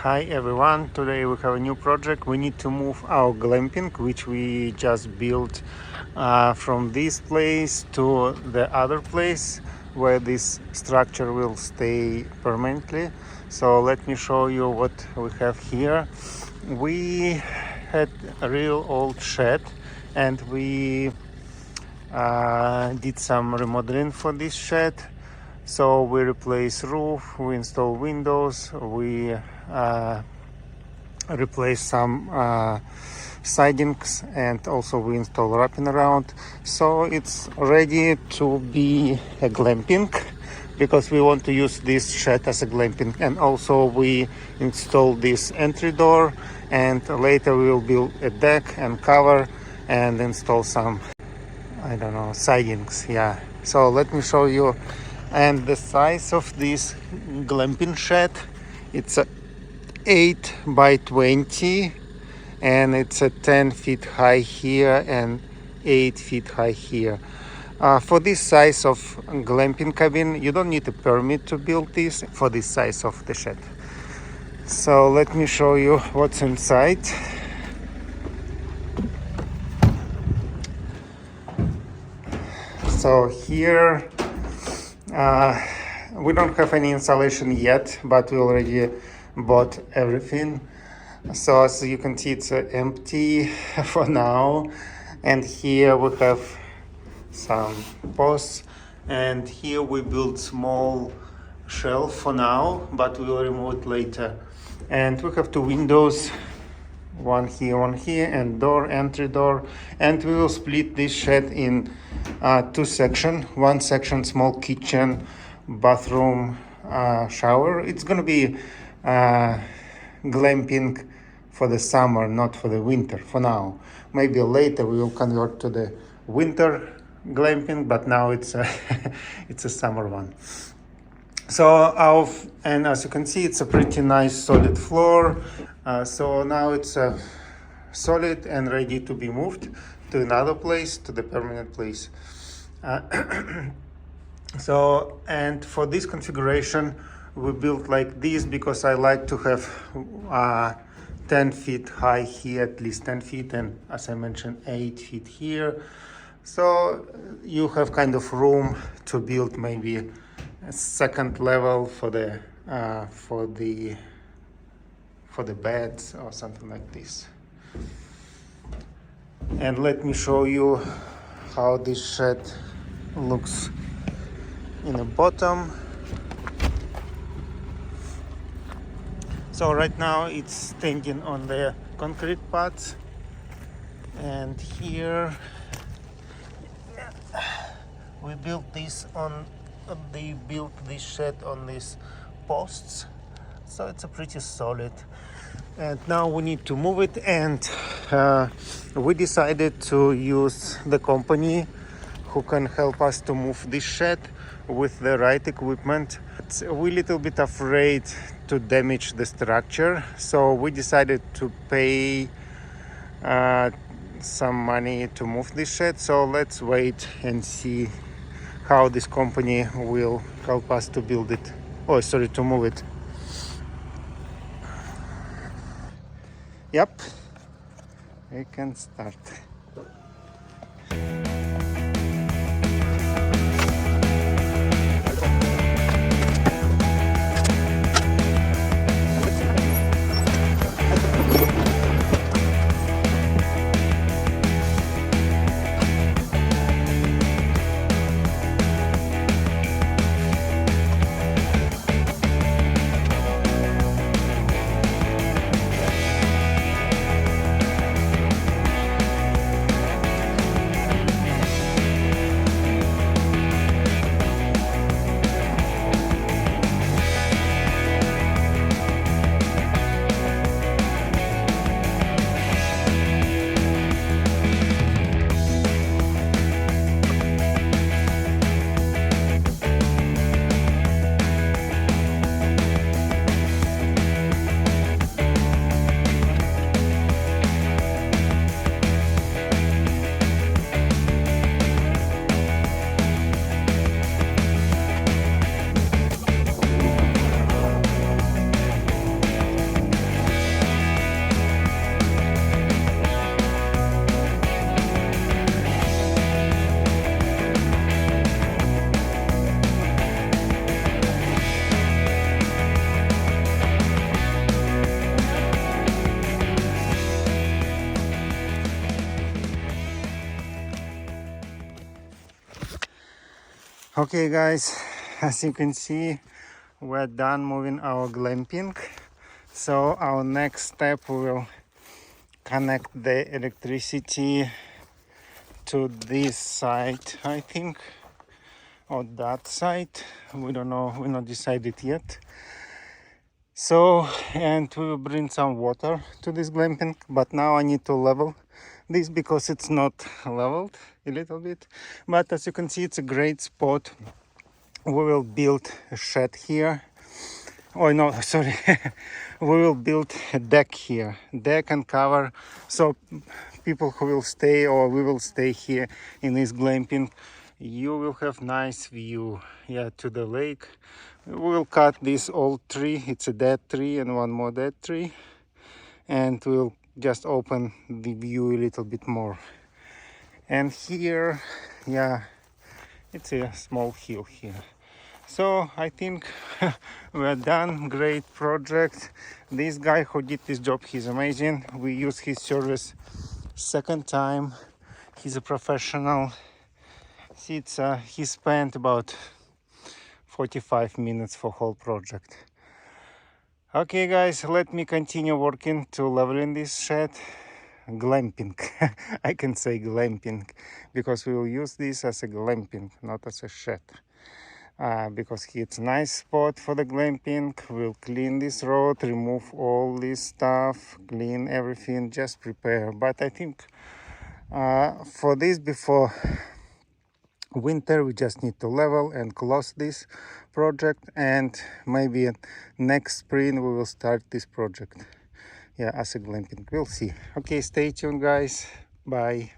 Hi everyone, today we have a new project. We need to move our glamping, which we just built from this place to the other place where this structure will stay permanently. So let me show you what we have here. We had a real old shed and we did some remodeling for this shed. So we replace roof, we install windows, we replace some sidings, and also we install wrapping around. So it's ready to be a glamping because we want to use this shed as a glamping. And also we install this entry door, and later we will build a deck and cover and install some, I don't know, sidings. Yeah, so let me show you. And the size of this glamping shed, it's a 8 by 20, and it's a 10 feet high here and 8 feet high here. For this size of glamping cabin, you don't need a permit to build this for this size of the shed. So let me show you what's inside. So here we don't have any installation yet, but we already bought everything. So as you can see, it's empty for now. And here we have some posts, and here we built small shelf for now, but we will remove it later. And we have two windows, one here, and entry door. And we will split this shed in two sections. One section, small kitchen, bathroom, shower. It's gonna be glamping for the summer, not for the winter for now. Maybe later we will convert to the winter glamping, but now it's a it's a summer one. So and as you can see, it's a pretty nice solid floor. So now it's solid and ready to be moved to another place, to the permanent place. So, and for this configuration we built like this because I like to have 10 feet high here, at least 10 feet, and as I mentioned, 8 feet here. So you have kind of room to build maybe a second level for the beds or something like this. And let me show you how this shed looks in the bottom. So right now it's standing on the concrete pads, and here we built this they built this shed on these posts, so it's a pretty solid. And now we need to move it, and we decided to use the company who can help us to move this shed with the right equipment. We're a little bit afraid to damage the structure, so we decided to pay some money to move this shed. So let's wait and see how this company will help us to build it. To move it. Yep, we can start. Okay guys, as you can see, we're done moving our glamping. So our next step, we will connect the electricity to this side, I think, or that side. We don't know, we're not decided yet. So, and we will bring some water to this glamping, but now I need to level this because it's not leveled a little bit. But as you can see, it's a great spot. We will build a shed here. Oh no, sorry. We will build a deck here, deck and cover, so people who will stay, or we will stay here in this glamping, you will have nice view, yeah, to the lake. We will cut this old tree, it's a dead tree and one more dead tree, and we'll just open the view a little bit more. And here, yeah, it's a small hill here. So I think we're done. Great project. This guy who did this job, he's amazing. We use his service second time. He's a professional. See, he spent about 45 minutes for whole project. Okay guys, let me continue working to leveling this shed. Glamping. I can say glamping because we will use this as a glamping, not as a shed. Because it's a nice spot for the glamping. We'll clean this road, remove all this stuff, clean everything, just prepare. But I think for this, before winter, we just need to level and close this project, and maybe next spring we will start this project, yeah, as a glamping. We'll see. Okay, stay tuned guys. Bye.